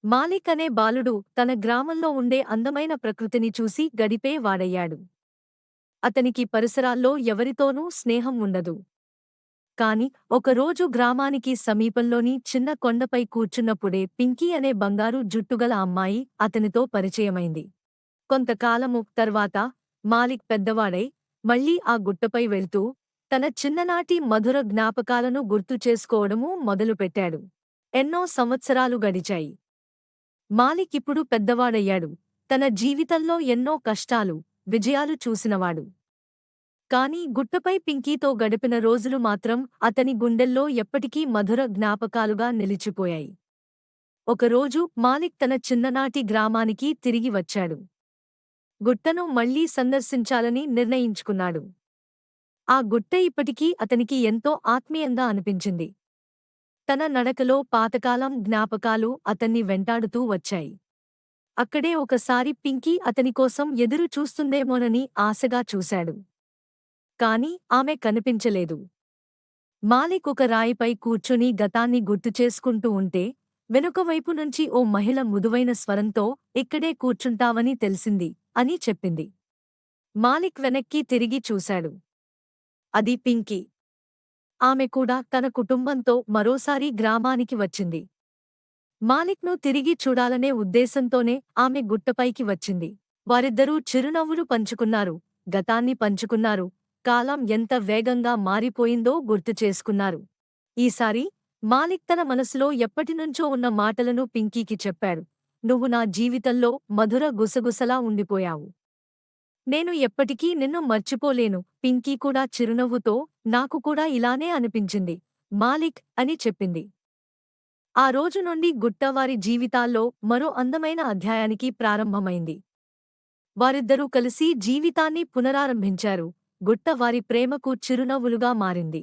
మాలిక్ అనే బాలుడు తన గ్రామంలో ఉండే అందమైన ప్రకృతిని చూసి గడిపే వాడయ్యాడు. అతనికి పరిసరాల్లో ఎవరితోనూ స్నేహం ఉండదు. కాని ఒకరోజు గ్రామానికి సమీపంలోని చిన్న కొండపై కూర్చున్నప్పుడే పింకీ అనే బంగారు జుట్టుగల అమ్మాయి అతనితో పరిచయమైంది. కొంతకాలము తర్వాత మాలిక్ పెద్దవాడై మళ్లీ ఆ గుట్టపై వెళ్తూ తన చిన్ననాటి మధుర జ్ఞాపకాలను గుర్తు చేసుకోవడము మొదలుపెట్టాడు. ఎన్నో సంవత్సరాలు గడిచాయి. మాలిక్ ఇప్పుడు పెద్దవాడయ్యాడు. తన జీవితంలో ఎన్నో కష్టాలు, విజయాలు చూసినవాడు. కాని గుట్టపై పింకీతో గడిపిన రోజులు మాత్రం అతని గుండెల్లో ఎప్పటికీ మధుర జ్ఞాపకాలుగా నిలిచిపోయాయి. ఒకరోజు మాలిక్ తన చిన్ననాటి గ్రామానికి తిరిగి వచ్చాడు. గుట్టను మళ్లీ సందర్శించాలని నిర్ణయించుకున్నాడు. ఆ గుట్ట ఇప్పటికీ అతనికి ఎంతో ఆత్మీయంగా అనిపించింది. తన నడకలో పాతకాలం జ్ఞాపకాలు అతన్ని వెంటాడుతూ వచ్చాయి. అక్కడే ఒకసారి పింకీ అతనికోసం ఎదురు చూస్తుందేమోనని ఆశగా చూశాడు. కాని ఆమె కనిపించలేదు. మాలిక్ ఒక రాయిపై కూర్చుని గతాన్ని గుర్తుచేసుకుంటూ ఉంటే వెనుకవైపు నుంచి ఓ మహిళ మృదువైన స్వరంతో ఇక్కడే కూర్చుంటావని తెలిసింది అని చెప్పింది. మాలిక్ వెనక్కి తిరిగి చూశాడు. అది పింకీ. ఆమె కూడా తన కుటుంబంతో మరోసారి గ్రామానికి వచ్చింది. మాలిక్ను తిరిగి చూడాలనే ఉద్దేశంతోనే ఆమె గుట్టపైకి వచ్చింది. వారిద్దరూ చిరునవ్వులు పంచుకున్నారు, గతాన్ని పంచుకున్నారు, కాలం ఎంత వేగంగా మారిపోయిందో గుర్తుచేసుకున్నారు. ఈసారి మాలిక్ తన మనసులో ఎప్పటినుంచో ఉన్న మాటలను పింకీకి చెప్పాడు. నువ్వు నా జీవితంలో మధుర గుసగుసలా ఉండిపోయావు. నేను ఎప్పటికీ నిన్ను మర్చిపోలేను. పింకీ కూడా చిరునవ్వుతో నాకు కూడా ఇలానే అనిపించింది మాలిక్ అని చెప్పింది. ఆ రోజు నుండి గుట్ట వారి జీవితాల్లో మరో అందమైన అధ్యాయానికి ప్రారంభమైంది. వారిద్దరూ కలిసి జీవితాన్ని పునరారంభించారు. గుట్ట వారి ప్రేమకు చిరునవ్వులుగా మారింది.